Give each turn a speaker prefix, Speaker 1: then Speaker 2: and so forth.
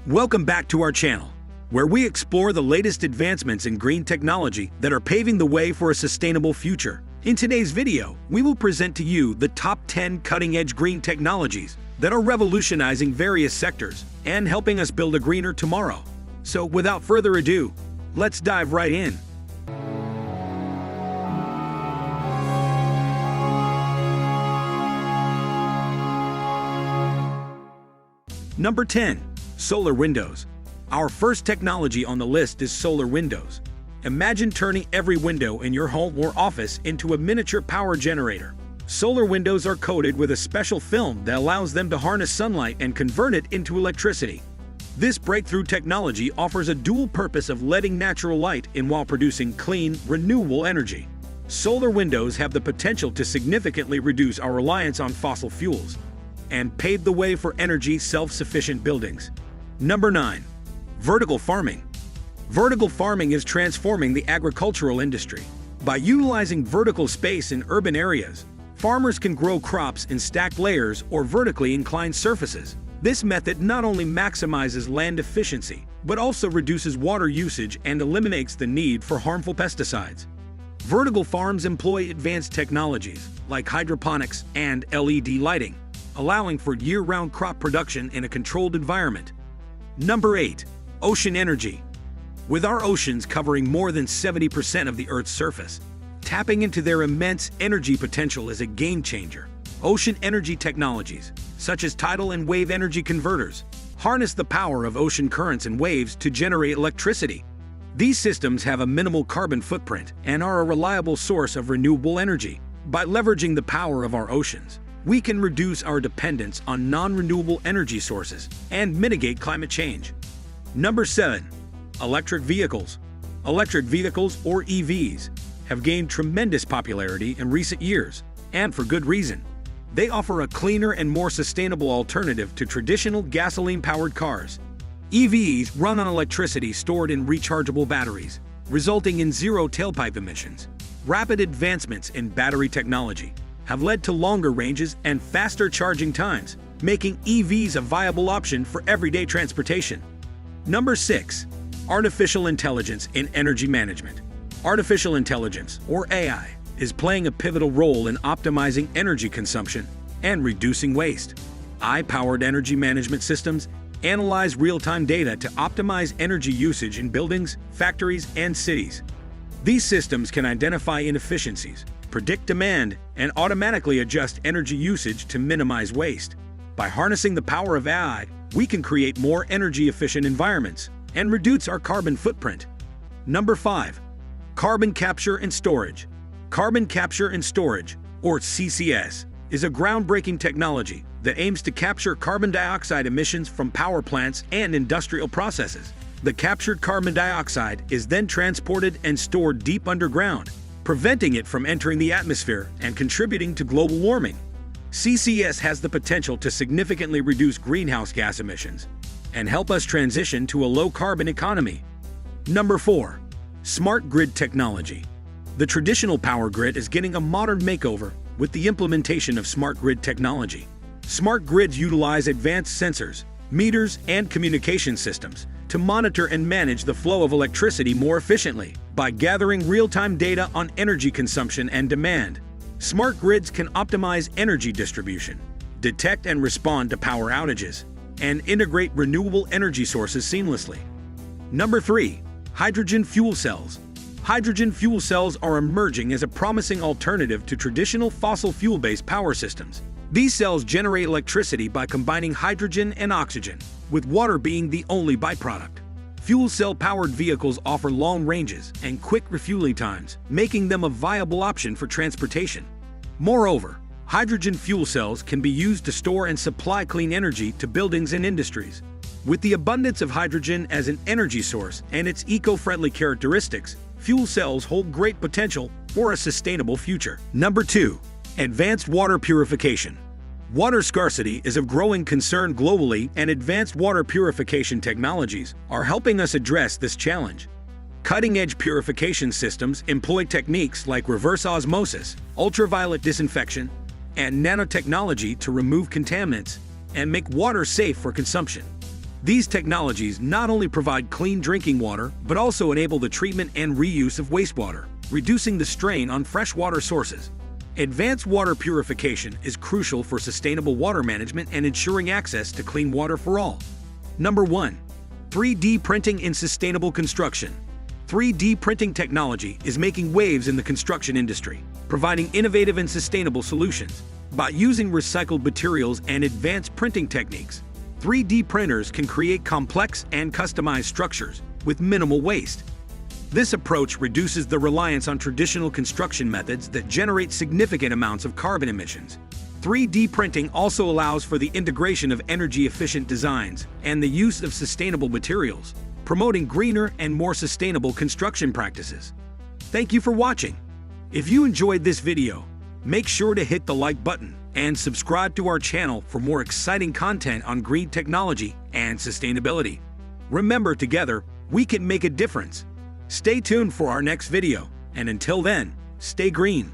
Speaker 1: Welcome back to our channel, where we explore the latest advancements in green technology that are paving the way for a sustainable future. In today's video, we will present to you the top 10 cutting-edge green technologies that are revolutionizing various sectors and helping us build a greener tomorrow. So without further ado, let's dive right in. Number 10. Solar windows. Our first technology on the list is solar windows. Imagine turning every window in your home or office into a miniature power generator. Solar windows are coated with a special film that allows them to harness sunlight and convert it into electricity. This breakthrough technology offers a dual purpose of letting natural light in while producing clean, renewable energy. Solar windows have the potential to significantly reduce our reliance on fossil fuels and pave the way for energy self-sufficient buildings. Number 9. Vertical farming. Vertical farming is transforming the agricultural industry. By utilizing vertical space in urban areas, farmers can grow crops in stacked layers or vertically inclined surfaces. This method not only maximizes land efficiency, but also reduces water usage and eliminates the need for harmful pesticides. Vertical farms employ advanced technologies like hydroponics and LED lighting, allowing for year-round crop production in a controlled environment. Number 8. Ocean energy. With our oceans covering more than 70% of the Earth's surface, tapping into their immense energy potential is a game-changer. Ocean energy technologies, such as tidal and wave energy converters, harness the power of ocean currents and waves to generate electricity. These systems have a minimal carbon footprint and are a reliable source of renewable energy. By leveraging the power of our oceans, we can reduce our dependence on non-renewable energy sources and mitigate climate change. Number 7. Electric vehicles. Electric vehicles, or EVs, have gained tremendous popularity in recent years, and for good reason. They offer a cleaner and more sustainable alternative to traditional gasoline-powered cars. EVs run on electricity stored in rechargeable batteries, resulting in zero tailpipe emissions. Rapid advancements in battery technology have led to longer ranges and faster charging times, making EVs a viable option for everyday transportation. Number 6. Artificial intelligence in energy management. Artificial intelligence, or AI, is playing a pivotal role in optimizing energy consumption and reducing waste. AI-powered energy management systems analyze real-time data to optimize energy usage in buildings, factories, and cities. These systems can identify inefficiencies, predict demand, and automatically adjust energy usage to minimize waste. By harnessing the power of AI, we can create more energy-efficient environments and reduce our carbon footprint. Number 5. Carbon capture and storage. Carbon capture and storage, or CCS, is a groundbreaking technology that aims to capture carbon dioxide emissions from power plants and industrial processes. The captured carbon dioxide is then transported and stored deep underground, preventing it from entering the atmosphere and contributing to global warming. CCS has the potential to significantly reduce greenhouse gas emissions and help us transition to a low-carbon economy. Number 4. Smart grid technology. The traditional power grid is getting a modern makeover with the implementation of smart grid technology. Smart grids utilize advanced sensors, meters, and communication systems to monitor and manage the flow of electricity more efficiently. By gathering real-time data on energy consumption and demand, smart grids can optimize energy distribution, detect and respond to power outages, and integrate renewable energy sources seamlessly. Number 3. Hydrogen fuel cells. Hydrogen fuel cells are emerging as a promising alternative to traditional fossil fuel-based power systems. These cells generate electricity by combining hydrogen and oxygen, with water being the only byproduct. Fuel cell-powered vehicles offer long ranges and quick refueling times, making them a viable option for transportation. Moreover, hydrogen fuel cells can be used to store and supply clean energy to buildings and industries. With the abundance of hydrogen as an energy source and its eco-friendly characteristics, fuel cells hold great potential for a sustainable future. Number 2. Advanced water purification. Water scarcity is of growing concern globally, and advanced water purification technologies are helping us address this challenge. Cutting-edge purification systems employ techniques like reverse osmosis, ultraviolet disinfection, and nanotechnology to remove contaminants and make water safe for consumption. These technologies not only provide clean drinking water, but also enable the treatment and reuse of wastewater, reducing the strain on freshwater sources. Advanced water purification is crucial for sustainable water management and ensuring access to clean water for all. Number 1. 3D printing in sustainable construction. 3D printing technology is making waves in the construction industry, providing innovative and sustainable solutions. By using recycled materials and advanced printing techniques, 3D printers can create complex and customized structures with minimal waste. This approach reduces the reliance on traditional construction methods that generate significant amounts of carbon emissions. 3D printing also allows for the integration of energy-efficient designs and the use of sustainable materials, promoting greener and more sustainable construction practices. Thank you for watching. If you enjoyed this video, make sure to hit the like button and subscribe to our channel for more exciting content on green technology and sustainability. Remember, together, we can make a difference. Stay tuned for our next video, and until then, stay green.